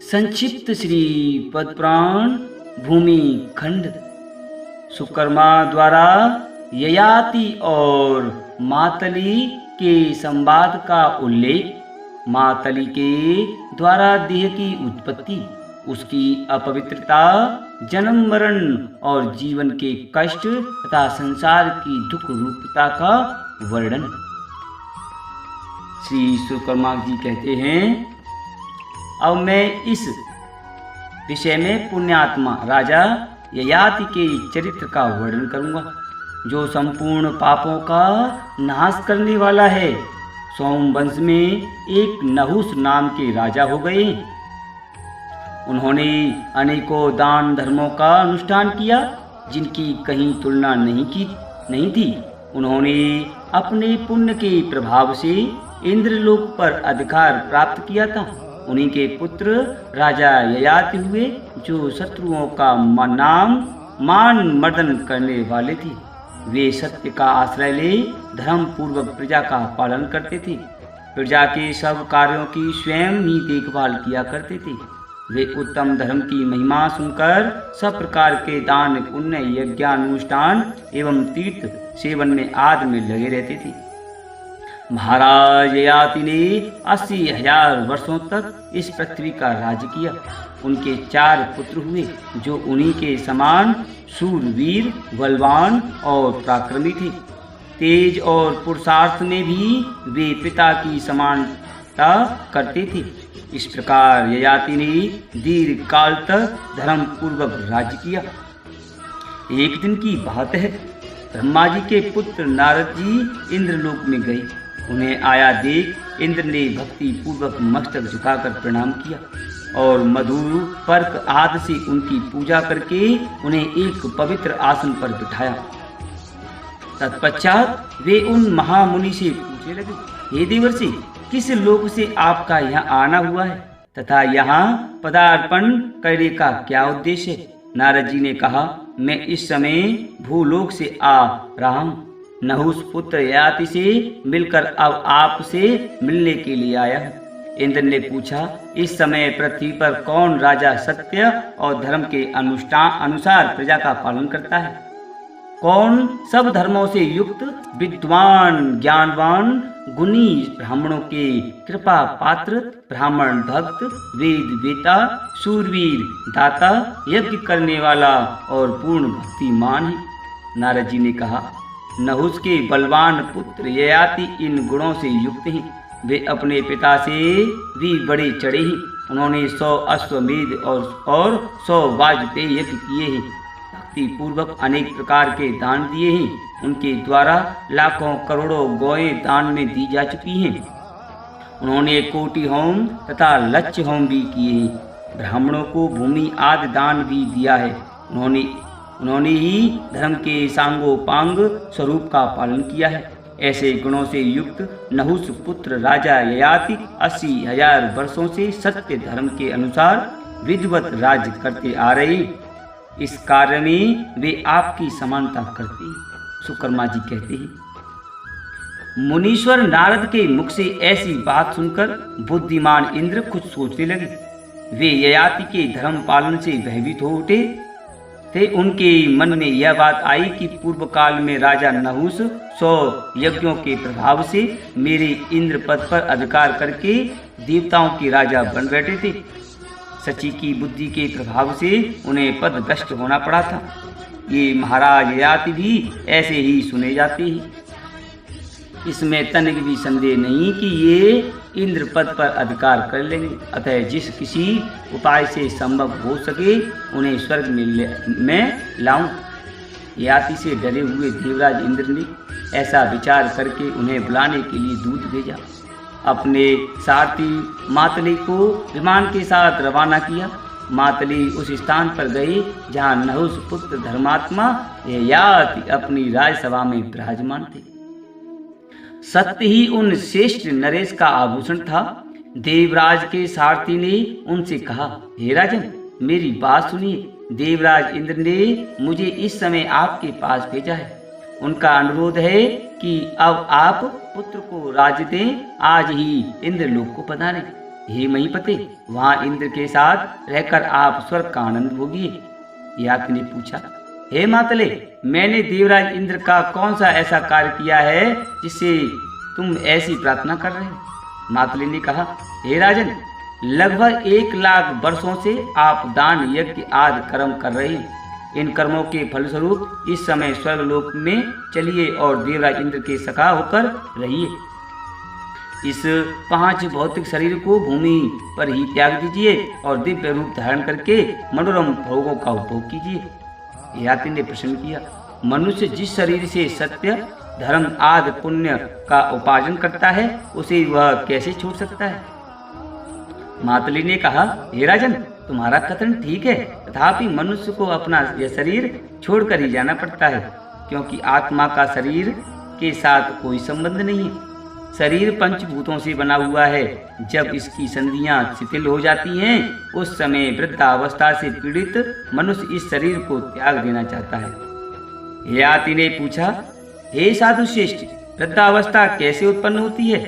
संक्षिप्त श्री पद्मपुराण भूमि खंड सुकर्मा द्वारा ययाति और मातली के संवाद का उल्लेख। मातली के द्वारा देह की उत्पत्ति, उसकी अपवित्रता, जन्म मरण और जीवन के कष्ट तथा संसार की दुख रूपता का वर्णन। श्री सुकर्मा जी कहते हैं, अब मैं इस विषय में पुण्यात्मा राजा ययाति के चरित्र का वर्णन करूंगा, जो संपूर्ण पापों का नाश करने वाला है। सोम वंश में एक नहुस नाम के राजा हो गए। उन्होंने अनेकों दान धर्मों का अनुष्ठान किया, जिनकी कहीं तुलना नहीं थी। उन्होंने अपने पुण्य के प्रभाव से इंद्रलोक पर अधिकार प्राप्त किया था। उन्हीं के पुत्र राजा ययाति हुए, जो शत्रुओं का मान मर्दन करने वाले थे। वे सत्य का आश्रय ले धर्म पूर्वक प्रजा का पालन करते थे। प्रजा के सब कार्यों की स्वयं ही देखभाल किया करते थे। वे उत्तम धर्म की महिमा सुनकर सब प्रकार के दान पुण्य यज्ञानुष्ठान एवं तीर्थ सेवन में आदि में लगे रहते थे। महाराज ययाति ने 80,000 वर्षों तक इस पृथ्वी का राज्य किया। उनके 4 पुत्र हुए, जो उन्हीं के समान शूरवीर, बलवान और पराक्रमी थे। तेज और पुरुषार्थ में भी वे पिता की समानता करते थे। इस प्रकार ययाति ने दीर्घ काल तक धर्म पूर्वक राज्य किया। एक दिन की बात है, ब्रह्मा जी के पुत्र नारद जी इंद्रलोक में गए। उन्हें आया देख इंद्र ने भक्ति पूर्वक मस्तक झुकाकर प्रणाम किया और मधु पर्क आदि से उनकी पूजा करके उन्हें एक पवित्र आसन पर बिठाया। तत्पश्चात वे उन महामुनि से पूछने लगे, हे देवर्षि, किस लोक से आपका यहाँ आना हुआ है तथा यहाँ पदार्पण करने का क्या उद्देश्य है? नारद जी ने कहा, मैं इस समय भूलोक से आ रहा हूँ। नहुस पुत्र ययाति से मिलकर अब आपसे मिलने के लिए आया हूँ। इंद्र ने पूछा, इस समय पृथ्वी पर कौन राजा सत्य और धर्म के अनुसार प्रजा का पालन करता है? कौन सब धर्मों से युक्त विद्वान, ज्ञानवान, गुणी, ब्राह्मणों के कृपा पात्र, ब्राह्मण भक्त, वेद वेता, शूरवीर, दाता, यज्ञ करने वाला और पूर्ण भक्तिमान है? नारद जी ने कहा, नहुस के बलवान पुत्र ययाति इन गुणों से युक्त हैं। वे अपने पिता से भी बड़े चढ़े हैं। उन्होंने 100 अश्वमेध और 100 वाजपेयी यज्ञ किए हैं। भक्ति पूर्वक अनेक प्रकार के दान दिए हैं। उनके द्वारा लाखों करोड़ों गौएं दान में दी जा चुकी हैं। उन्होंने कोटि होम तथा लक्ष्य होम भी किए हैं। ब्राह्मणों को भूमि आदि दान भी दिया है। उन्होंने ही धर्म के सांगोपांग स्वरूप का पालन किया है। ऐसे गुणों से युक्त नहुस पुत्र राजा ययाति 80,000 वर्षों से सत्य धर्म के अनुसार विधिवत राज्य करते आ रहे। इस कार्य में वे आपकी समानता करते हैं। सुकर्मा जी कहते हैं, मुनीश्वर नारद के मुख से ऐसी बात सुनकर बुद्धिमान इंद्र कुछ सोचने लगे। वे ययाति के धर्म पालन से भयभीत हो उठे थे। उनके मन में यह बात आई कि पूर्व काल में राजा नहुस 100 यज्ञों के प्रभाव से मेरे इंद्र पद पर अधिकार करके देवताओं के राजा बन बैठे थे। सची की बुद्धि के प्रभाव से उन्हें पद भ्रष्ट होना पड़ा था। ये महाराज ययाति भी ऐसे ही सुने जाते हैं। इसमें तनिक भी संदेह नहीं कि ये इंद्र पद पर अधिकार कर लेंगे। अतः जिस किसी उपाय से संभव हो सके उन्हें स्वर्ग में लाऊं। ययाति से डरे हुए देवराज इंद्र ने ऐसा विचार करके उन्हें बुलाने के लिए दूत भेजा। अपने सारथी मातली को विमान के साथ रवाना किया। मातली उस स्थान पर गए जहाँ नहुस पुत्र धर्मात्मा ययाति अपनी राजसभा में विराजमान थे। सत्य ही उन श्रेष्ठ नरेश का आभूषण था। देवराज के सारथी ने उनसे कहा, हे राजन, मेरी बात सुनिए। देवराज इंद्र ने मुझे इस समय आपके पास भेजा है। उनका अनुरोध है कि अब आप पुत्र को राज्य दें, आज ही इंद्रलोक को पधारें। हे महीपते, वहां इंद्र के साथ रहकर आप स्वर्ग का आनंद भोगिए। याति ने पूछा, हे मातले, मैंने देवराज इंद्र का कौन सा ऐसा कार्य किया है जिससे तुम ऐसी प्रार्थना कर रहे हो? मातले ने कहा, हे राजन, लगभग 1,00,000 वर्षों से आप दान यज्ञ आदि कर्म कर रहे हैं। इन कर्मों के फलस्वरूप इस समय स्वर्गलोक में चलिए और देवराज इंद्र के सखा होकर रहिए। इस 5 भौतिक शरीर को भूमि पर ही त्याग दीजिए और दिव्य रूप धारण करके मनोरम भोगों का उपभोग कीजिए। याति ने प्रश्न किया, मनुष्य जिस शरीर से सत्य, धर्म आदि पुण्य का उपार्जन करता है, उसे वह कैसे छोड़ सकता है? मातली ने कहा, हे राजन, तुम्हारा कथन ठीक है, तथापि मनुष्य को अपना यह शरीर छोड़कर ही जाना पड़ता है, क्योंकि आत्मा का शरीर के साथ कोई संबंध नहीं है। शरीर पंचभूतों से बना हुआ है। जब इसकी संधियां शिथिल हो जाती हैं, उस समय वृद्धावस्था से पीड़ित मनुष्य इस शरीर को त्याग देना चाहता है। याति ने पूछा, हे साधु श्रेष्ठ, वृद्धावस्था कैसे उत्पन्न होती है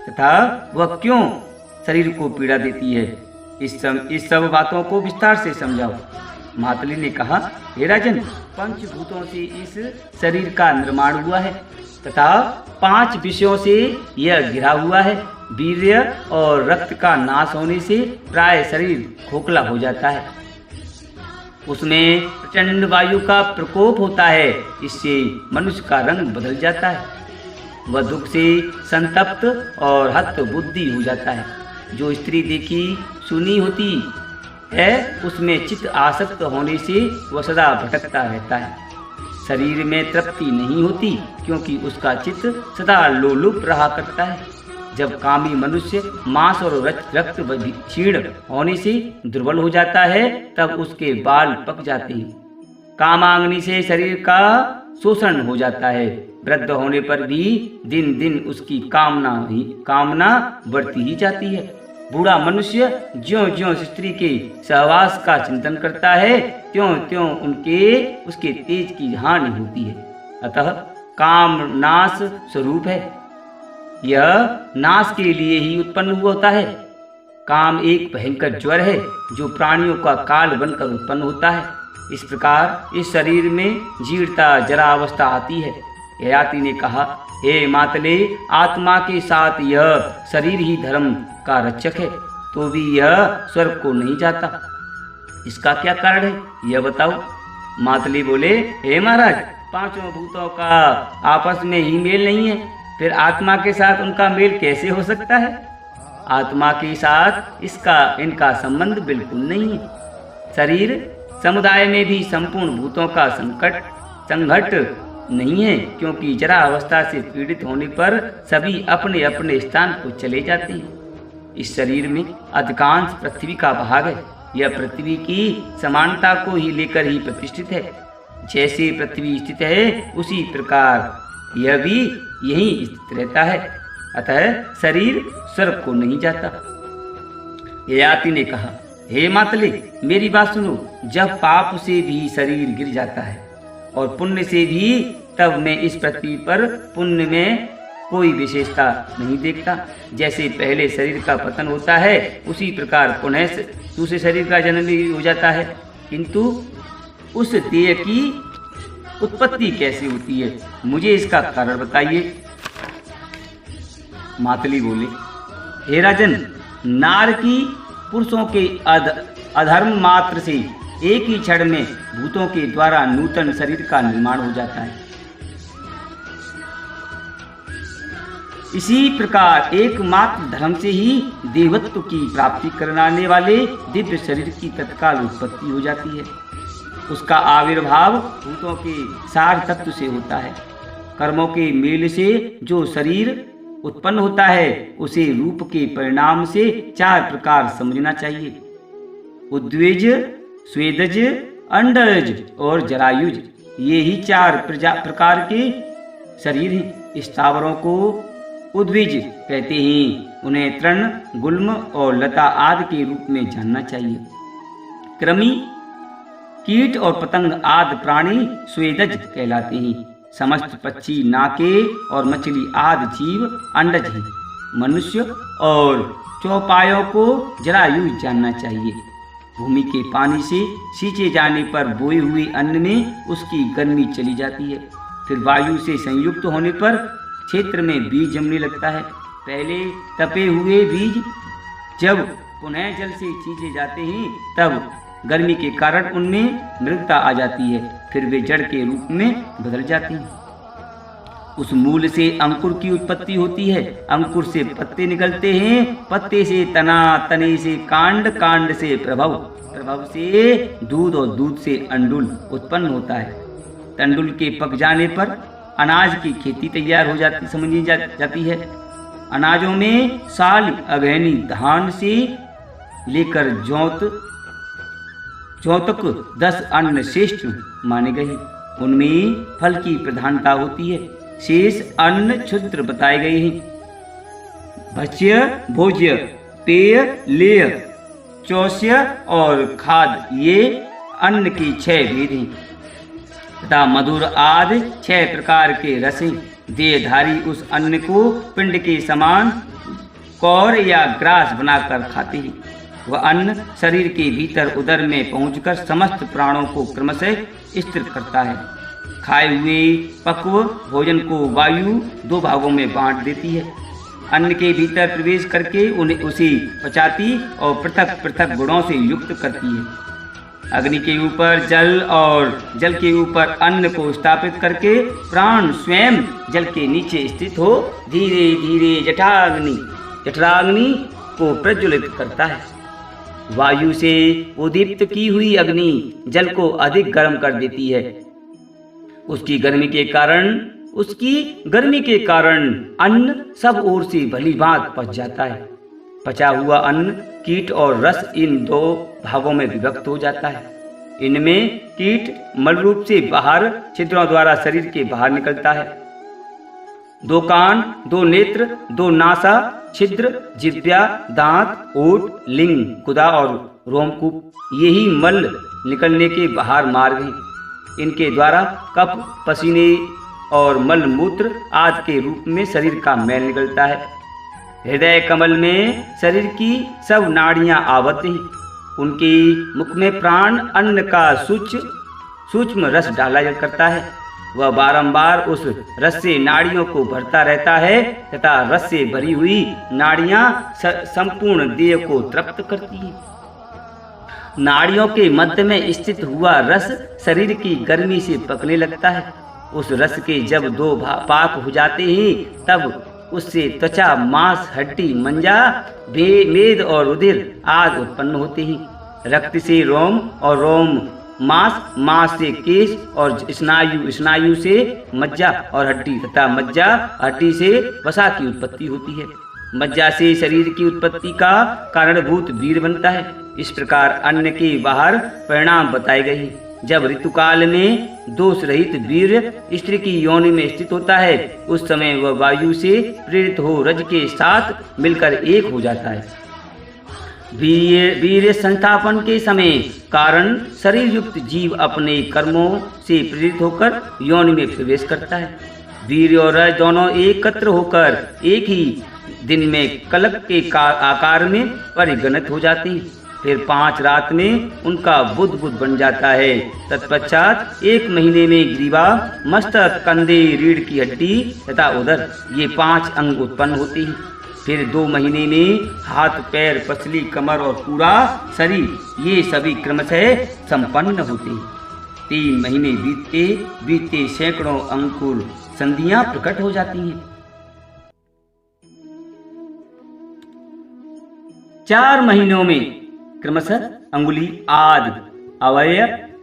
तथा वह क्यों शरीर को पीड़ा देती है? इस सब बातों को विस्तार से समझाओ। मातली ने कहा, हे राजन, पंचभूतों से इस शरीर का निर्माण हुआ है तथा 5 विषयों से यह घिरा हुआ है। वीर्य और रक्त का नाश होने से प्राय शरीर खोखला हो जाता है। उसमें प्रचंड वायु का प्रकोप होता है, इससे मनुष्य का रंग बदल जाता है। वह दुख से संतप्त और हत बुद्धि हो जाता है। जो स्त्री देखी सुनी होती है, उसमें चित्त आसक्त होने से वह सदा भटकता रहता है। शरीर में तृप्ति नहीं होती, क्योंकि उसका चित्त सदा लोलुप रहा करता है। जब कामी मनुष्य मांस और रक्त क्षीण होने से दुर्बल हो जाता है, तब उसके बाल पक जाते हैं। कामाग्नि से शरीर का शोषण हो जाता है। वृद्ध होने पर भी दिन दिन उसकी कामना बढ़ती ही जाती है। बूढ़ा मनुष्य ज्यों ज्यों स्त्री के सहवास का चिंतन करता है, त्यों त्यों उसके तेज की हानि होती है। अतः काम नाश स्वरूप है, यह नाश के लिए ही उत्पन्न होता है। काम एक भयंकर ज्वर है जो प्राणियों का काल बनकर उत्पन्न होता है। इस प्रकार इस शरीर में जीर्णता जरा अवस्था आती है। याति ने कहा, हे मातले, आत्मा के साथ यह शरीर ही धर्म का रक्षक है, तो भी यह स्वर्ग को नहीं जाता। इसका क्या कारण है, यह बताओ। मातली बोले, हे महाराज, 5 भूतों का आपस में ही मेल नहीं है, फिर आत्मा के साथ उनका मेल कैसे हो सकता है? आत्मा के साथ इनका संबंध बिल्कुल नहीं है। शरीर समुदाय में भी संपूर्ण भूतों का संघट नहीं है, क्योंकि जरा अवस्था से पीड़ित होने पर सभी अपने अपने स्थान को चले जाते हैं। इस शरीर में अधिकांश पृथ्वी का भाग है। यह पृथ्वी की समानता को ही लेकर ही प्रतिष्ठित है। जैसे पृथ्वी स्थित है, उसी प्रकार यह भी यहीं स्थित रहता है। अतः शरीर स्वर्ग को नहीं जाता। याति ने कहा, हे मातले, मेरी बात सुनो। जब पाप से भी शरीर गिर जाता है और पुण्य से भी, तब मैं इस पृथ्वी पर पुण्य में कोई विशेषता नहीं देखता। जैसे पहले शरीर का पतन होता है, उसी प्रकार पुनः दूसरे शरीर का जन्म भी हो जाता है। किंतु उस देह की उत्पत्ति कैसे होती है, मुझे इसका कारण बताइए। मातली बोले, हे राजन, नार की पुरुषों के अधर्म मात्र से एक ही क्षण में भूतों के द्वारा नूतन शरीर का निर्माण हो जाता है। इसी प्रकार एकमात्र धर्म से ही देवत्व की प्राप्ति कराने वाले दिव्य शरीर की तत्काल उत्पत्ति हो जाती है। उसका आविर्भाव भूतों के सार तत्व से होता है। कर्मों के मेल से जो शरीर उत्पन्न होता है, उसे रूप के परिणाम से 4 प्रकार समझना चाहिए। उद्वेज, स्वेदज, अंडज और जरायुज, ये ही 4 प्रकार के शरीर हैं। स्थावरों को उद्विज कहते हैं। उन्हें तृण, गुल्म और लता आदि के रूप में जानना चाहिए। कृमि, कीट और पतंग आदि प्राणी स्वेदज कहलाते हैं। समस्त पक्षी, नाके और मछली आदि जीव अंडज हैं। मनुष्य और चौपायों को जरायु जानना चाहिए। भूमि के पानी से सींचे जाने पर बोए हुए अन्न में उसकी गर्मी चली जाती है। फिर वायु से संयुक्त होने पर क्षेत्र में बीज जमने लगता है। पहले तपे हुए बीज जब पुनः जल से सींचे जाते हैं तब गर्मी के कारण उनमें मृदता आ जाती है। फिर वे जड़ के रूप में बदल जाती हैं। उस मूल से अंकुर की उत्पत्ति होती है। अंकुर से पत्ते निकलते हैं, पत्ते से तना, तने से कांड, कांड से प्रभव, प्रभव से दूध और दूध से अंडुल उत्पन्न होता है। तंडुल के पक जाने पर अनाज की खेती तैयार हो जाती समझी जाती है। अनाजों में साल, अगहनी, धान से लेकर जौ तक 10 अन्न श्रेष्ठ माने गए। उनमें फल की प्रधानता होती है। शेष अन्न क्षुद्र बताए गए हैं। भक्ष्य, भोज्य, पेय, लेय, चौष्य और खाद ये अन्न के 6 भेद हैं तथा मधुर आदि 6 प्रकार के रसें। देहधारी उस अन्न को पिंड के समान कौर या ग्रास बनाकर खाते हैं। वह अन्न शरीर के भीतर उदर में पहुंचकर समस्त प्राणों को क्रमशः स्थिर करता है। खाए हुए पक्व भोजन को वायु 2 भागों में बांट देती है। अन्न के भीतर प्रवेश करके उन्हें उसे पचाती और पृथक पृथक गुणों से युक्त करती है। अग्नि के ऊपर जल और जल के ऊपर अन्न को स्थापित करके प्राण स्वयं जल के नीचे स्थित हो धीरे धीरे जठराग्नि को प्रज्वलित करता है। वायु से उद्दीप्त की हुई अग्नि जल को अधिक गर्म कर देती है। उसकी गर्मी के कारण अन्न सब ओर से भली भांति पच जाता है। पचा हुआ अन्न कीट और रस इन 2 भागों में विभक्त हो जाता है। इनमें कीट मल रूप से बाहर छिद्रों द्वारा शरीर के बाहर निकलता है। 2 कान, 2 नेत्र, 2 नासा छिद्र, जिह्वा, दांत, ओठ, लिंग, गुदा और रोमकूप यही मल निकलने के बाहर मार्ग हैं। इनके द्वारा कफ, पसीने और मल मूत्र आदि के रूप में शरीर का मैल निकलता है। हृदय कमल में शरीर की सब नाड़ियां आवत हैं। उनके मुख में प्राण अन्न का सूक्ष्म रस डाला करता है। वह बारंबार उस रस से नाड़ियों को भरता रहता है तथा रस से भरी हुई नाड़ियां संपूर्ण देह को तृप्त करती हैं। नाड़ियों के मध्य में स्थित हुआ रस शरीर की गर्मी से पकने लगता है। उस रस के जब 2 पाक हो जाते हैं तब उससे त्वचा, मांस, हड्डी, मंजा, मेद और रुधिर आदि उत्पन्न होते हैं। रक्त से रोम और रोम मांस से केश और स्नायु से मज्जा और हड्डी तथा मज्जा हड्डी से वसा की उत्पत्ति होती है। मज्जा से शरीर की उत्पत्ति का कारणभूत वीर बनता है। इस प्रकार अन्न के बाहर परिणाम बताए गए हैं। जब ऋतुकाल में दोष रहित वीर स्त्री की योनि में स्थित होता है उस समय वह वायु से प्रेरित हो रज के साथ मिलकर एक हो जाता है। वीर्य संस्थापन के समय कारण शरीर युक्त जीव अपने कर्मों से प्रेरित होकर योनि में प्रवेश करता है। वीर्य और रज दोनों एकत्र होकर एक ही दिन में कलक के आकार में परिगणित हो जाती हैं। फिर 5 रात में उनका बुध बन जाता है। तत्पश्चात 1 महीने में ग्रीवा, मस्तक, कंधे, रीढ़ की हड्डी तथा उदर ये 5 अंग उत्पन्न होते हैं। फिर 2 महीने में हाथ, पैर, पसली, कमर और पूरा शरीर ये सभी क्रमशः संपन्न होते हैं। 3 महीने बीतते सैकड़ों अंकुर संधियां प्रकट हो जाती हैं। 4 महीनों में क्रमशः अंगुली आदि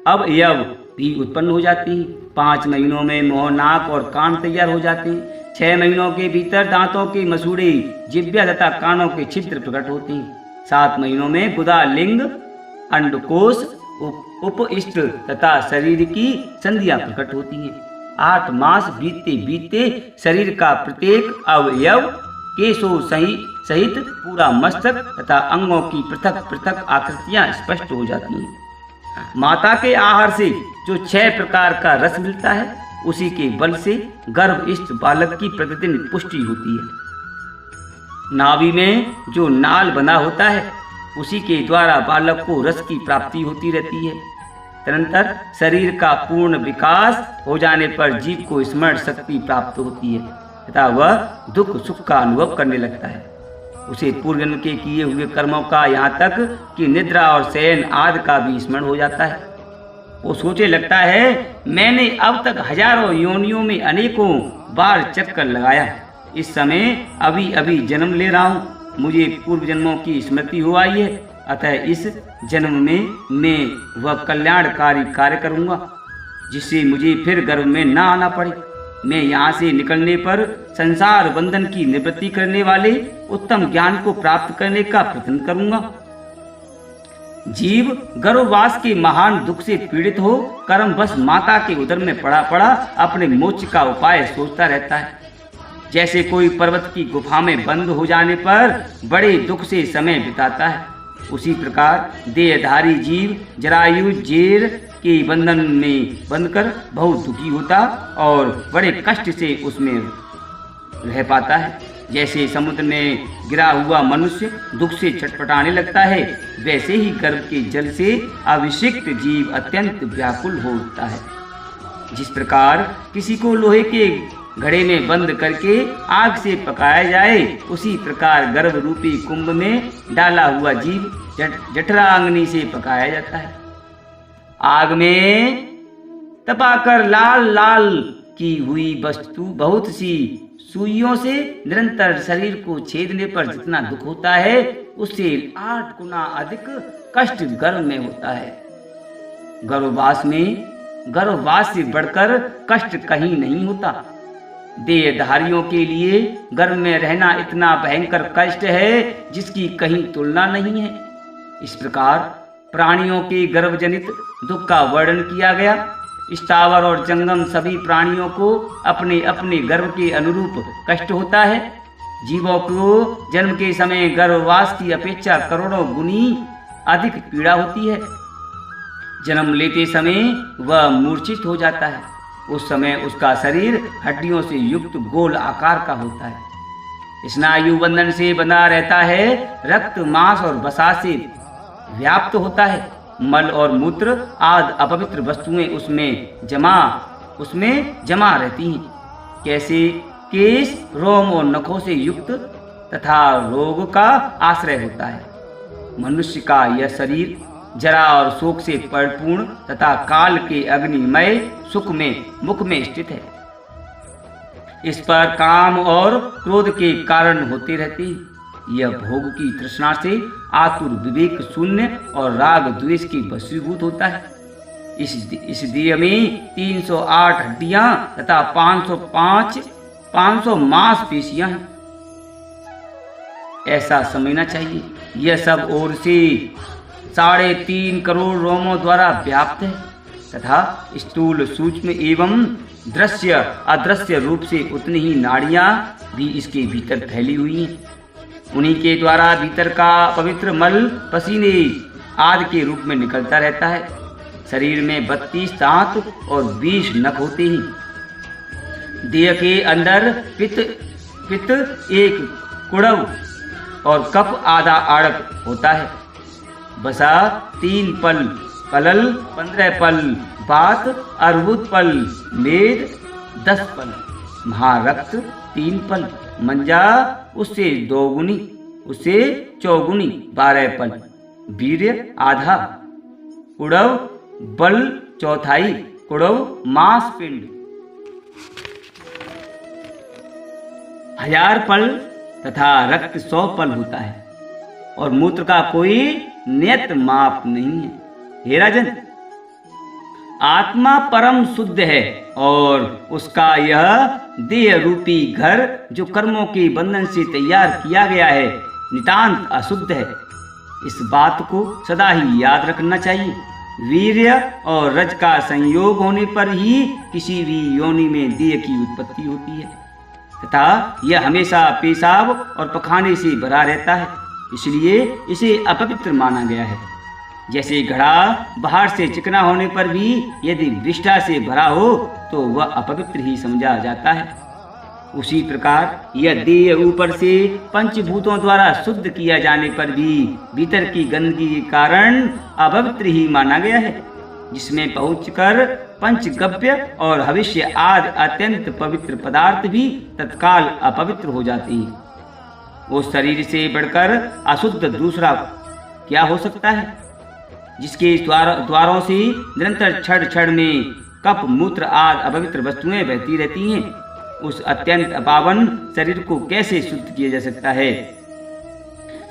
अवयव भी उत्पन्न हो जाती हैं। 5 महीनों में मुंह, नाक और कान तैयार हो जाते हैं। 6 महीनों के भीतर दांतों के मसूड़े, जिह्वा तथा कानों के छिद्र प्रकट होते हैं। 7 महीनों में गुदा, लिंग, अंडकोश, उपइष्ट तथा शरीर की संधियां प्रकट होती हैं। 8 मास बीतते शरीर का प्रत्येक अवयव केशों सहित पूरा मस्तक तथा अंगों की पृथक पृथक आकृतियां स्पष्ट हो जाती हैं। माता के आहार से जो 6 प्रकार का रस मिलता है उसी के बल से गर्भस्थ बालक की प्रतिदिन पुष्टि होती है। नाभि में जो नाल बंधा होता है उसी के द्वारा बालक को रस की प्राप्ति होती रहती है। तदनंतर शरीर का पूर्ण विकास हो जाने पर जीव को स्मरण शक्ति प्राप्त होती है तथा वह दुख सुख का अनुभव करने लगता है। उसे पूर्व जन्म के किए हुए कर्मों का, यहाँ तक कि निद्रा और शयन आदि का भी स्मरण हो जाता है। वो सोचने लगता है, मैंने अब तक हजारों योनियों में अनेकों बार चक्कर लगाया, इस समय अभी अभी जन्म ले रहा हूँ, मुझे पूर्व जन्मों की स्मृति हो आई है, अतः इस जन्म में मैं वह कल्याणकारी कार्य करूँगा जिससे मुझे फिर गर्भ में न आना पड़े। मैं यहाँ से निकलने पर संसार बंधन की निवृत्ति करने वाले उत्तम ज्ञान को प्राप्त करने का प्रयत्न करूँगा। जीव गर्भवास के महान दुख से पीड़ित हो कर्म बस माता के उदर में पड़ा पड़ा अपने मोक्ष का उपाय सोचता रहता है। जैसे कोई पर्वत की गुफा में बंद हो जाने पर बड़े दुख से समय बिताता है, उसी प्रकार देहधारी जीव जरायु जेर के बंधन में बंधकर बहुत दुखी होता और बड़े कष्ट से उसमें रह पाता है। जैसे समुद्र में गिरा हुआ मनुष्य दुख से छटपटाने लगता है, वैसे ही गर्भ के जल से अभिषिक्त जीव अत्यंत व्याकुल हो उठता है। जिस प्रकार किसी को लोहे के घड़े में बंद करके आग से पकाया जाए, उसी प्रकार गर्भ रूपी कुंभ में डाला हुआ जीव जठराग्नि से पकाया जाता है। आग में तपाकर लाल लाल की हुई वस्तु बहुत सी सुइयों से निरंतर शरीर को छेदने पर जितना दुख होता है, उससे 8 गुना अधिक कष्ट गर्भ में होता है। गर्भवास से बढ़कर कष्ट कहीं नहीं होता। देहधारियों के लिए गर्भ में रहना इतना भयंकर कष्ट है जिसकी कहीं तुलना नहीं है। इस प्रकार प्राणियों के गर्भजनित दुख का वर्णन किया गया। स्थावर और जंगम सभी प्राणियों को अपने अपने गर्भ के अनुरूप कष्ट होता है। जीवों को जन्म के समय गर्भवास की अपेक्षा करोड़ों गुनी अधिक पीड़ा होती है। जन्म लेते समय वह मूर्छित हो जाता है। उस समय उसका शरीर हड्डियों से युक्त गोल आकार का होता है। स्नायु बंधन से बंधा रहता है। रक्त मांस और वसा से व्याप्त होता है। मल और मूत्र आदि अपवित्र वस्तुएं उसमें जमा रहती हैं। कैसे केश रोम और नखों से युक्त तथा रोग का आश्रय होता है। मनुष्य का यह शरीर जरा और शोक से परिपूर्ण तथा काल के अग्निमय मुख में स्थित है। इस पर काम और क्रोध के कारण होते रहते हैं। यह भोग की तृष्णा से आतुर विवेक शून्य और राग द्वेष की वशीभूत होता है। इस देह में 308 हड्डियां तथा 500 मांसपेशियां हैं। ऐसा समझना चाहिए, यह सब ओर से 3.5 करोड़ रोमों द्वारा व्याप्त है तथा स्थूल सूक्ष्म एवं दृश्य अदृश्य रूप से उतनी ही नाड़ियां भी इसके भीतर फैली हुई हैं। उन्हीं के द्वारा भीतर का पवित्र मल पसीने आदि के रूप में निकलता रहता है। शरीर में 32 दांत और 20 नख होते हैं। देह के अंदर पित्त एक कुड़व और कफ आधा आड़क होता है। बसा 3 पल, कलल 15 पल, बात अर्बुद पल, मेद 10 पल, महारक्त 3 पल, मंजा उससे 2 गुनी, उससे 4 गुनी 12 पल, वीर्य आधा, कुड़व बल 1/4, कुड़व मांस पिंड 1000 पल तथा रक्त 100 पल होता है और मूत्र का कोई नियत माप नहीं है। हे राजन, आत्मा परम शुद्ध है और उसका यह देह रूपी घर जो कर्मों के बंधन से तैयार किया गया है नितांत अशुद्ध है। इस बात को सदा ही याद रखना चाहिए। वीर्य और रज का संयोग होने पर ही किसी भी योनि में देह की उत्पत्ति होती है तथा यह हमेशा पेशाब और पखाने से भरा रहता है, इसलिए इसे अपवित्र माना गया है। जैसे घड़ा बाहर से चिकना होने पर भी यदि विष्ठा से भरा हो तो वह अपवित्र ही समझा जाता है। उसी प्रकार यह देह ऊपर से पंचभूतों द्वारा शुद्ध किया जाने पर भी भीतर की गंदगी के कारण अपवित्र ही माना गया है, जिसमें पहुंचकर पंचगव्य और हविष्य आदि अत्यंत पवित्र पदार्थ भी तत्काल अपवित्र हो जाते हैं। उस शरीर से बढ़कर अशुद्ध दूसरा क्या हो सकता है, जिसके द्वारों से निरंतर क्षण क्षण में कप मूत्र आदि अपवित्र वस्तुएं बहती रहती हैं। उस अत्यंत अपावन शरीर को कैसे शुद्ध किया जा सकता है?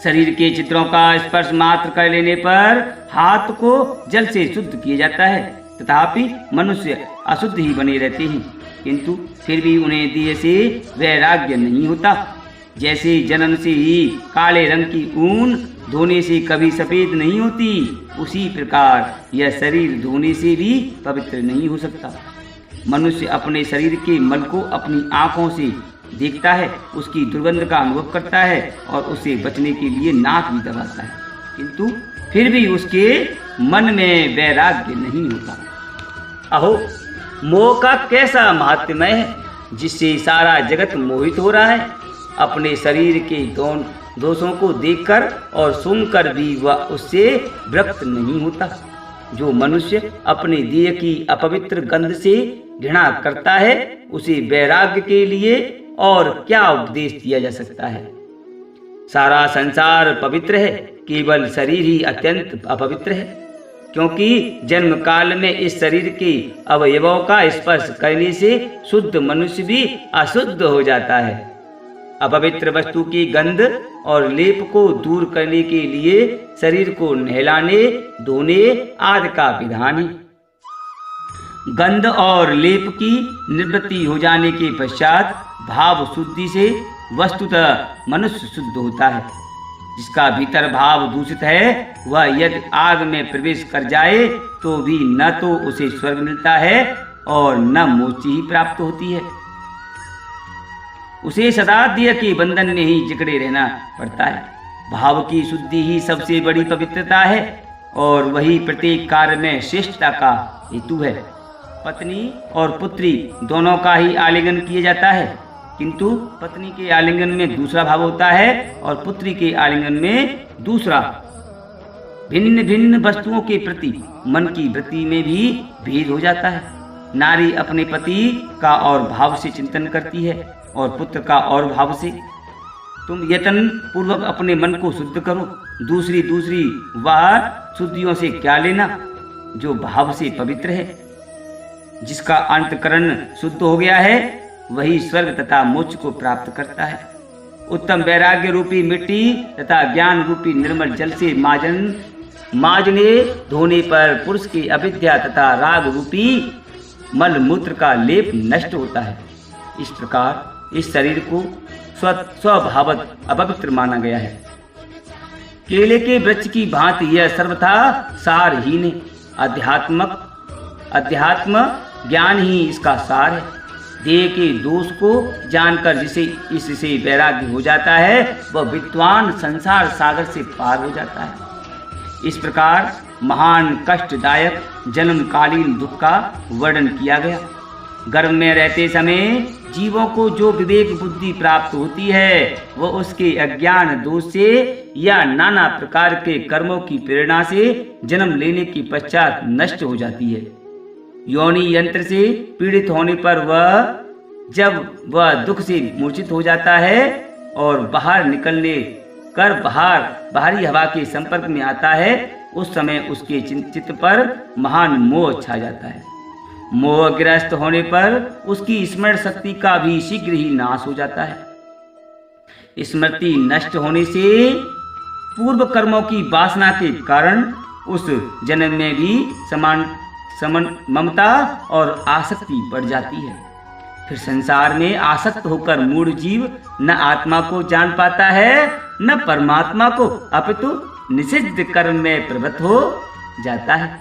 शरीर के चित्रों का स्पर्श मात्र कर लेने पर हाथ को जल से शुद्ध किया जाता है, तथापि मनुष्य अशुद्ध ही बने रहते हैं, किंतु फिर भी उन्हें देह से वैराग्य नहीं होता। जैसे जन्म से ही काले रंग की ऊन धोने से कभी सफेद नहीं होती, उसी प्रकार यह शरीर धोने से भी पवित्र नहीं हो सकता। मनुष्य अपने शरीर के मल को अपनी आंखों से देखता है, उसकी दुर्गंध का अनुभव करता है और उसे बचने के लिए नाक भी दबाता है, किंतु फिर भी उसके मन में वैराग्य नहीं होता। अहो, मोह का कैसा महात्म्य है, जिससे सारा जगत मोहित हो रहा है। अपने शरीर के दोषों को देखकर और सुनकर भी वह उससे विरक्त नहीं होता। जो मनुष्य अपने देह की अपवित्र गंध से घृणा करता है, उसे वैराग्य के लिए और क्या उपदेश दिया जा सकता है? सारा संसार पवित्र है, केवल शरीर ही अत्यंत अपवित्र है, क्योंकि जन्म काल में इस शरीर के अवयवों का स्पर्श करने से शुद्ध मनुष्य भी अशुद्ध हो जाता है। अपवित्र वस्तु की गंध और लेप को दूर करने के लिए शरीर को नहलाने धोने आदि का विधान है। गंध और लेप की निवृत्ति हो जाने के पश्चात भाव शुद्धि से वस्तुतः मनुष्य शुद्ध होता है। जिसका भीतर भाव दूषित है, वह यदि आग में प्रवेश कर जाए तो भी न तो उसे स्वर्ग मिलता है और न मोक्ष ही प्राप्त होती है। उसे सदा देह के बंधन में ही जकड़े रहना पड़ता है। भाव की शुद्धि ही सबसे बड़ी पवित्रता है और वही प्रत्येक कार्य में श्रेष्ठता का हेतु है। पत्नी और पुत्री दोनों का ही आलिंगन किया जाता है, किंतु पत्नी के आलिंगन में दूसरा भाव होता है और पुत्री के आलिंगन में दूसरा। भिन्न भिन्न वस्तुओं के प्रति मन की वृत्ति में भी भेद हो जाता है। नारी अपने पति का और भाव से चिंतन करती है और पुत्र का और भाव से। तुम यत्न पूर्वक अपने मन को शुद्ध करो, दूसरी वह शुद्धियों से क्या लेना, जो भाव से पवित्र है। जिसका अंतकरण शुद्ध हो गया है, वही स्वर्ग तथा मोक्ष को प्राप्त करता है। उत्तम वैराग्य रूपी मिट्टी तथा ज्ञान रूपी निर्मल जल से माजने धोने पर पुरुष की अविद्या तथा राग रूपी मल मूत्र का लेप नष्ट होता है। इस प्रकार इस शरीर को स्वभावत अपवित्र माना गया है। केले के वृक्ष की भांति यह सर्वथा सारहीन है। अध्यात्म ज्ञान ही इसका सार है। देह के दोष को जानकर जिसे इससे वैराग्य हो जाता है, वह विद्वान संसार सागर से पार हो जाता है। इस प्रकार महान कष्टदायक जन्मकालीन दुख का वर्णन किया गया। गर्भ में रहते समय जीवों को जो विवेक बुद्धि प्राप्त होती है, वह उसके अज्ञान दोष से या नाना प्रकार के कर्मों की प्रेरणा से जन्म लेने के पश्चात नष्ट हो जाती है। योनि यंत्र से पीड़ित होने पर जब वह दुख से मूर्छित हो जाता है और बाहर निकलने कर बाहरी हवा के संपर्क में आता है, उस समय उसके चित्त पर महान मोह छा जाता है। मोहग्रस्त होने पर उसकी स्मरण शक्ति का भी शीघ्र ही नाश हो जाता है। स्मृति नष्ट होने से पूर्व कर्मों की वासना के कारण उस जन्म में भी ममता और आसक्ति बढ़ जाती है। फिर संसार में आसक्त होकर मूढ़ जीव न आत्मा को जान पाता है न परमात्मा को, अपितु निषिद्ध कर्म में प्रवृत्त हो जाता है।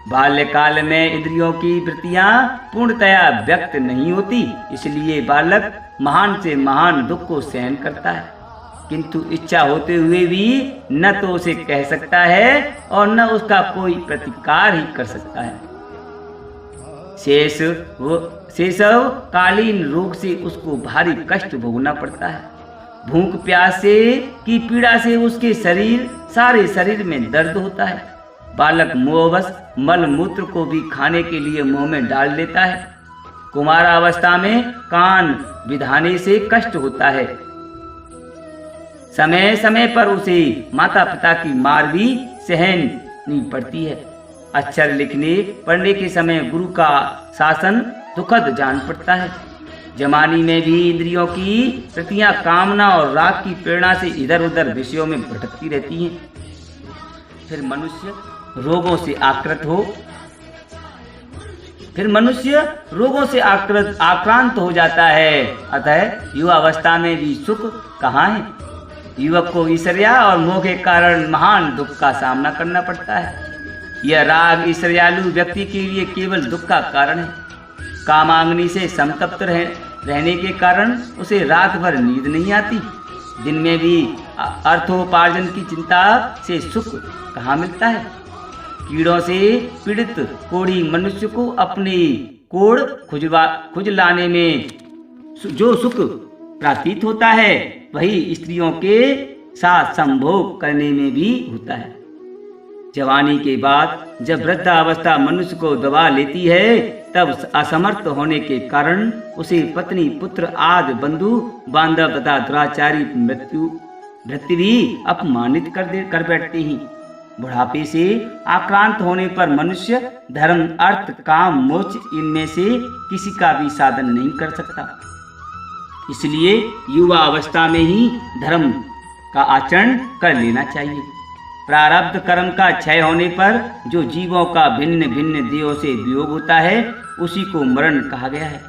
बाल्यकाल में इंद्रियों की वृत्तियां पूर्णतया व्यक्त नहीं होती, इसलिए बालक महान से महान दुख को सहन करता है, किंतु इच्छा होते हुए भी न तो उसे कह सकता है और न उसका कोई प्रतिकार ही कर सकता है। शेषव कालीन रोग से उसको भारी कष्ट भोगना पड़ता है। भूख प्यास से की पीड़ा से उसके सारे शरीर में दर्द होता है। बालक मोहवश मल मूत्र को भी खाने के लिए मुंह में डाल लेता है। कुमारावस्था में कान विधाने से कष्ट होता है। समय समय पर उसे माता पिता की मार भी सहनी पड़ती है। अक्षर लिखने पढ़ने के समय गुरु का शासन दुखद जान पड़ता है। जवानी में भी इंद्रियों की प्रतियां कामना और राग की प्रेरणा से इधर उधर विषयों में भटकती रहती हैं। फिर मनुष्य रोगों से आक्रांत हो जाता है। अतः युवावस्था में भी सुख कहाँ है। युवक को ईर्ष्या और मोह के कारण महान दुख का सामना करना पड़ता है। यह राग ईर्ष्यालु व्यक्ति के लिए केवल दुख का कारण है। कामाग्नि से संतप्त रहने के कारण उसे रात भर नींद नहीं आती। दिन में भी अर्थोपार्जन की चिंता से सुख कहाँ मिलता है। कीड़ों से पीड़ित कोढ़ी मनुष्य को अपनी कोढ़ खुजलाने में जो सुख प्राप्त होता है वही स्त्रियों के साथ संभोग करने में भी होता है। जवानी के बाद जब वृद्धावस्था मनुष्य को दबा लेती है तब असमर्थ होने के कारण उसे पत्नी पुत्र आदि बंधु बांधव तथा दुराचारी भृत्य भी अपमानित कर बैठते हैं। बुढ़ापे से आक्रांत होने पर मनुष्य धर्म अर्थ काम मोक्ष इनमें से किसी का भी साधन नहीं कर सकता। इसलिए युवा अवस्था में ही धर्म का आचरण कर लेना चाहिए। प्रारब्ध कर्म का क्षय होने पर जो जीवों का भिन्न भिन्न देहों से वियोग होता है उसी को मरण कहा गया है।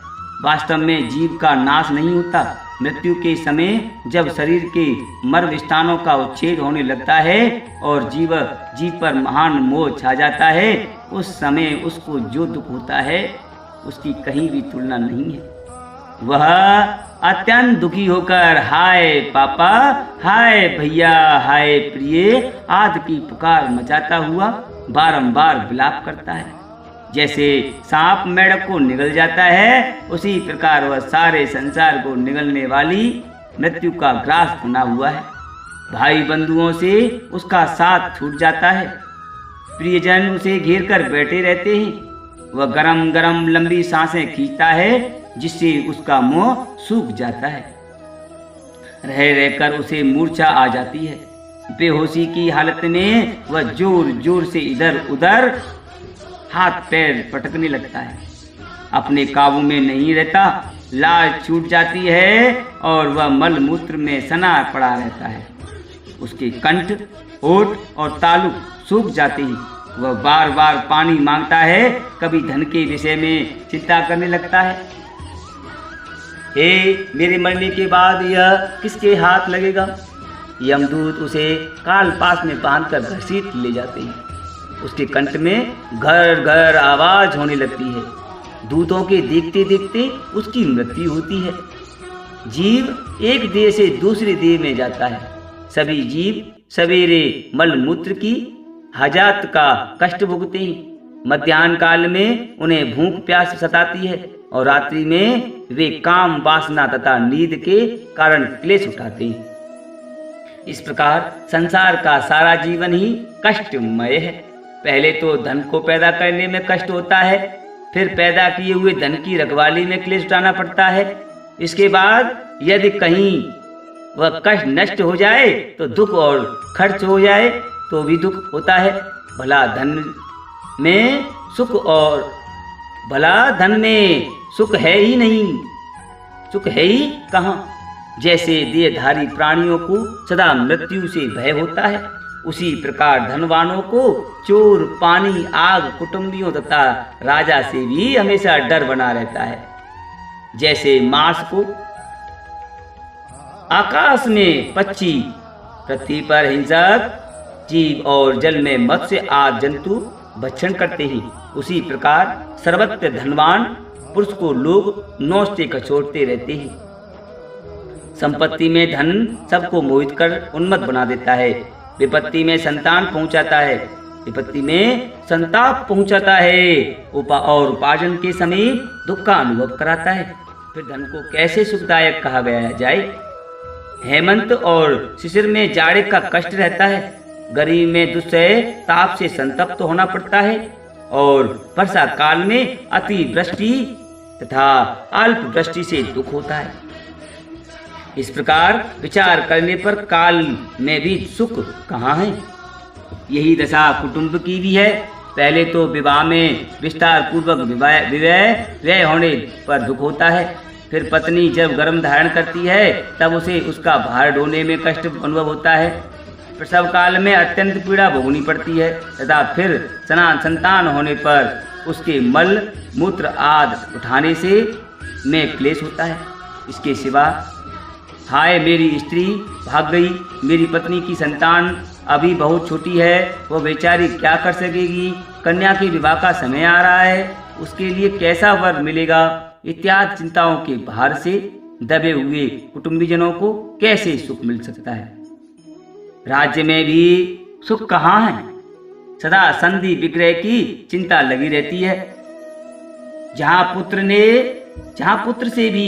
वास्तव में जीव का नाश नहीं होता। मृत्यु के समय जब शरीर के मर्म स्थानों का उच्छेद होने लगता है और जीव पर महान मोह छा जाता है, उस समय उसको जो दुख होता है उसकी कहीं भी तुलना नहीं है। वह अत्यंत दुखी होकर हाय पापा, हाय भैया, हाय प्रिय आदि की पुकार मचाता हुआ बारंबार विलाप करता है। जैसे सांप मेढक को निगल जाता है उसी प्रकार वह सारे संसार को निगलने वाली मृत्यु का ग्रास बना हुआ है। भाई बंधुओं से उसका साथ छूट जाता है। प्रियजन उसे घेर कर बैठे रहते हैं। वह गरम गरम लंबी सांसें खींचता है जिससे उसका मुंह सूख जाता है। रह रहकर उसे मूर्छा आ जाती है। बेहोशी की हालत में वह जोर जोर से इधर उधर हाथ पैर पटकने लगता है। अपने काबू में नहीं रहता। लाज छूट जाती है और वह मल मूत्र में सना पड़ा रहता है। उसके कंठ, ओठ और तालु सूख जाते हैं। वह बार बार पानी मांगता है। कभी धन के विषय में चिंता करने लगता है। हे मेरे मरने के बाद यह किसके हाथ लगेगा। यमदूत उसे काल पास में बांधकर घसीट ले जाते हैं। उसके कंठ में घर घर आवाज होने लगती है। दूतों के देखते देखते उसकी मृत्यु होती है। जीव एक देह से दूसरे देह में जाता है। सभी जीव सवेरे मल मूत्र की हजात का कष्ट भुगते हैं। मध्याह्न काल में उन्हें भूख प्यास सताती है और रात्रि में वे काम वासना तथा नींद के कारण क्लेश उठाते हैं। इस प्रकार संसार का सारा जीवन ही कष्टमय है। पहले तो धन को पैदा करने में कष्ट होता है, फिर पैदा किए हुए धन की रखवाली में क्लेश उठाना पड़ता है। इसके बाद यदि कहीं वह कष्ट नष्ट हो जाए तो दुख और खर्च हो जाए तो भी दुख होता है। भला धन में सुख है ही नहीं, सुख है ही कहाँ। जैसे देहधारी प्राणियों को सदा मृत्यु से भय होता है, उसी प्रकार धनवानों को चोर, पानी, आग, कुटुंबियों तथा राजा से भी हमेशा डर बना रहता है। जैसे मांस को आकाश में पक्षी, पृथ्वी पर हिंसक जीव और जल में मत्स्य आदि जंतु भक्षण करते हैं, उसी प्रकार सर्वत्र धनवान पुरुष को लोग नौचते खचोड़ते रहते हैं। संपत्ति में धन सबको मोहित कर उन्मत्त बना देता है। विपत्ति में संतान पहुंचाता है। विपत्ति में संताप पहुंचाता है और उपार्जन के समय दुख का अनुभव कराता है। फिर धन को कैसे सुखदायक कहा गया जाए? हेमंत और शिशिर में जाड़े का कष्ट रहता है, गर्मी में दुस्सह ताप से संतप्त होना पड़ता है और वर्षा काल में अति वृष्टि तथा अल्प वृष्टि से दुख होता है। इस प्रकार विचार करने पर काल में भी सुख कहाँ है? यही दशा कुटुंब की भी है। पहले तो विवाह में विस्तार पूर्वक व्यय होने पर दुख होता है। फिर पत्नी जब गर्भ धारण करती है तब उसे उसका भार ढोने में कष्ट अनुभव होता है। प्रसव काल में अत्यंत पीड़ा भोगनी पड़ती है तथा फिर संतान होने पर उसके मल मूत्र आदि उठाने से में क्लेश होता है। इसके सिवा हाय मेरी स्त्री भाग गई, मेरी पत्नी की संतान अभी बहुत छोटी है, वो बेचारी क्या कर सकेगी, कन्या के विवाह का समय आ रहा है, उसके लिए कैसा वर मिलेगा, इत्यादि चिंताओं के भार से दबे हुए कुटुंबीजनों को कैसे सुख मिल सकता है? राज्य में भी सुख कहाँ है? सदा संधि विग्रह की चिंता लगी रहती है। जहाँ पुत्र से भी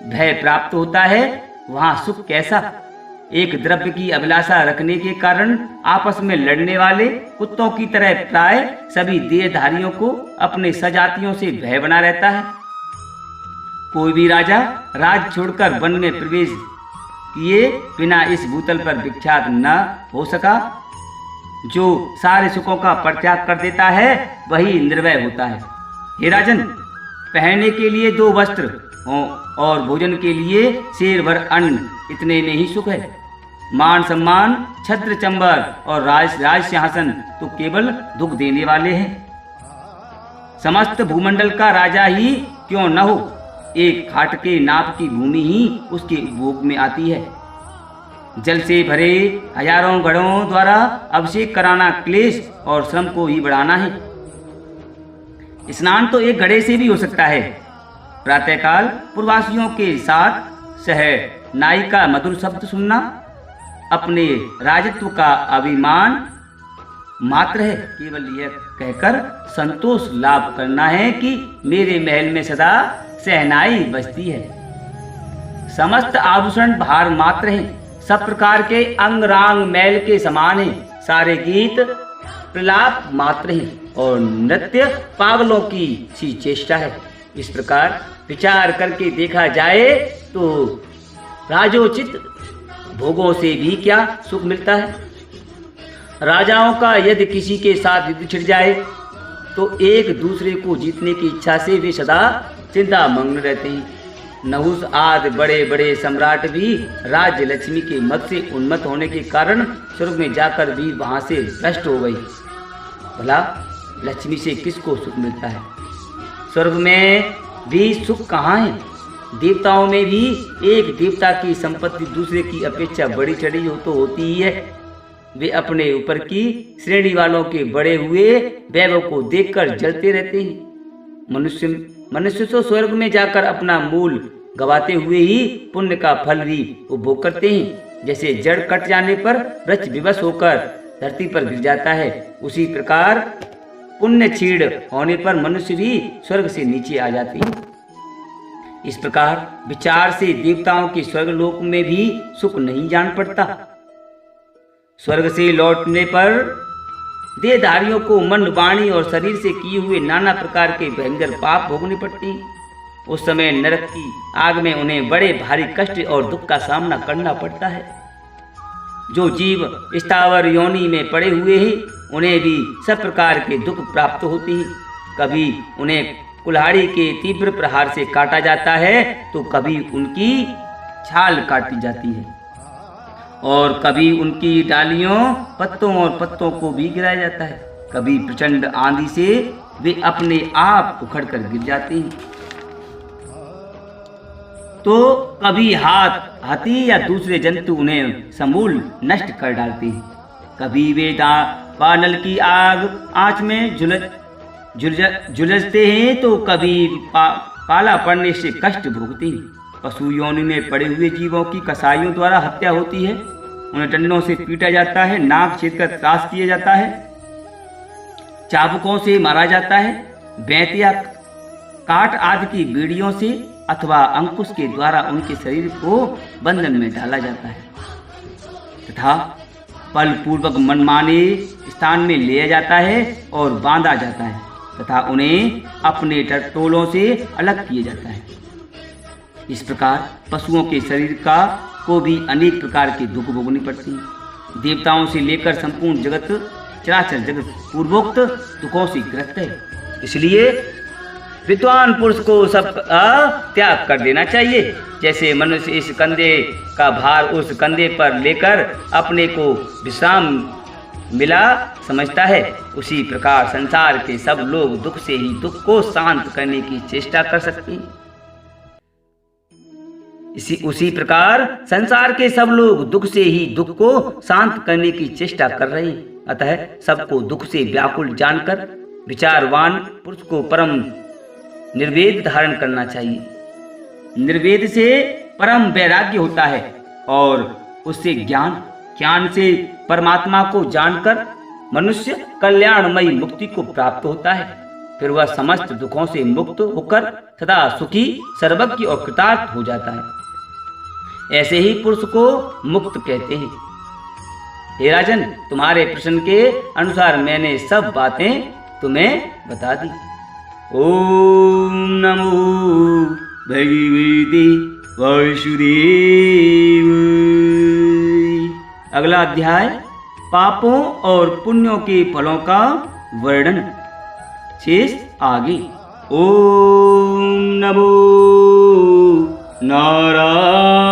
भय प्राप्त होता है वहाँ सुख कैसा? एक द्रव्य की अभिलाषा रखने के कारण आपस में लड़ने वाले कुत्तों की तरह प्राय सभी देहधारियों को अपने सजातियों से भय बना रहता है। कोई भी राजा राज छोड़कर वन में प्रवेश किए बिना इस भूतल पर विख्यात न हो सका। जो सारे सुखों का परित्याग कर देता है वही निर्भय होता है। हे राजन, पहनने के लिए 2 वस्त्र और भोजन के लिए शेर भर अन्न, इतने में ही सुख है। मान सम्मान, छत्र चंबर और राज सिंहासन तो केवल दुख देने वाले हैं। समस्त भूमंडल का राजा ही क्यों न हो, एक खाट के नाप की भूमि ही उसके उपभोग में आती है। जल से भरे हजारों घड़ों द्वारा अभिषेक कराना क्लेश और श्रम को ही बढ़ाना है। स्नान तो एक घड़े से भी हो सकता है। प्रातःकाल पूर्ववासियों के साथ शहर नाई का मधुर शब्द सुनना अपने राजत्व का अभिमान मात्र है। केवल यह कहकर संतोष लाभ करना है कि मेरे महल में सदा सहनाई बजती है। समस्त आभूषण भार मात्र हैं, सब प्रकार के अंग रांग मैल के समान हैं। सारे गीत प्रलाप मात्र हैं और नृत्य पागलों की सी चेष्टा है। इस प्रकार विचार करके देखा जाए तो राजोचित भोगों से भी क्या सुख मिलता है? राजाओं का यदि किसी के साथ युद्ध छिड़ जाए तो एक दूसरे को जीतने की इच्छा से वे सदा चिंता मग्न रहते हैं। नहुस आदि बड़े बड़े सम्राट भी राज्य लक्ष्मी के मत से उन्मत्त होने के कारण स्वर्ग में जाकर भी वहां से भ्रष्ट हो गई। भला लक्ष्मी से किसको सुख मिलता है? स्वर्ग में भी सुख कहाँ है? देवताओं में भी एक देवता की संपत्ति दूसरे की अपेक्षा बड़ी चढ़ी हो तो होती ही है। वे अपने ऊपर की श्रेणी वालों के बड़े हुए वैभव को देखकर जलते रहते हैं। मनुष्य तो स्वर्ग में जाकर अपना मूल गवाते हुए ही पुण्य का फल भी उपभोग करते हैं। जैसे जड़ कट जाने पर वृक्ष विवश होकर धरती पर गिर जाता है, उसी प्रकार पुण्य क्षीण होने पर मनुष्य भी स्वर्ग से नीचे आ जाते हैं। इस प्रकार विचार से देवताओं के स्वर्गलोक में भी सुख नहीं जान पड़ता। स्वर्ग से लौटने पर देहधारियों को मन, वाणी और शरीर से किए हुए नाना प्रकार के भयंकर पाप भोगने पड़ते हैं। उस समय नरक की आग में उन्हें बड़े भारी कष्ट और दुख का सामना करना पड़ता है। जो जीव स्थावर योनि में पड़े हुए हैं उन्हें भी सब प्रकार के दुख प्राप्त होते हैं। कभी उन्हें कुल्हाड़ी के तीव्र प्रहार से काटा जाता है तो कभी उनकी छाल काटी जाती है और कभी उनकी डालियों, पत्तों और पत्तों को भी गिराया जाता है। कभी प्रचंड आंधी से वे अपने आप उखड़कर गिर जाते हैं तो कभी हाथी या दूसरे जंतु उन्हें समूल नष्ट कर डालते हैं। कभी वे बानल की आंच में झुलसते हैं तो कभी पाला पड़ने से कष्ट भोगते हैं। पशु योनि में पड़े हुए जीवों की कसाईयों द्वारा हत्या होती है। उन्हें डंडों से पीटा जाता है, नाक छेद कर त्रास किया जाता है। चाबुकों से मारा जाता है, बेंत या काट आदि की बेड़ियों से अथवा अंकुश के द्वारा उनके शरीर को बंधन में डाला जाता है तथा बलपूर्वक मनमाने स्थान में लिया जाता है और बांधा जाता है तथा उन्हें अपने टटोलों से अलग किया जाता है। इस प्रकार पशुओं के शरीर को भी अनेक प्रकार के दुख भोगनी पड़ती हैं। देवताओं से लेकर संपूर्ण जगत, चराचर जगत पूर्वोक्त दुखों से ग्रस्त है। इसलिए विद्वान पुरुष को सब त्याग कर देना चाहिए। जैसे मनुष्य इस कंधे का भार उस कंधे पर लेकर अपने को विश्राम मिला समझता है, उसी प्रकार संसार के सब लोग दुख से ही दुख को शांत करने की चेष्टा कर सकते हैं। उसी प्रकार संसार के सब लोग दुख से ही दुख को शांत करने की चेष्टा कर रहे हैं। अतः सबको दुख से व्याकुल जानकर विचारवान पुरुष को परम निर्वेद धारण करना चाहिए। निर्वेद से परम वैराग्य होता है और उससे ज्ञान से परमात्मा को जानकर मनुष्य कल्याणमयी मुक्ति को प्राप्त होता है। फिर वह समस्त दुखों से मुक्त होकर सदा सुखी, सर्वज्ञ और कृतार्थ हो जाता है। ऐसे ही पुरुष को मुक्त कहते हैं। हे राजन, तुम्हारे प्रश्न के अनुसार मैंने सब बातें तुम्हें बता दी। ओम नमो भगवते वासुदेव। अगला अध्याय पापों और पुण्यों के फलों का वर्णन। शेष आगे। ओम नमो नारायणाय।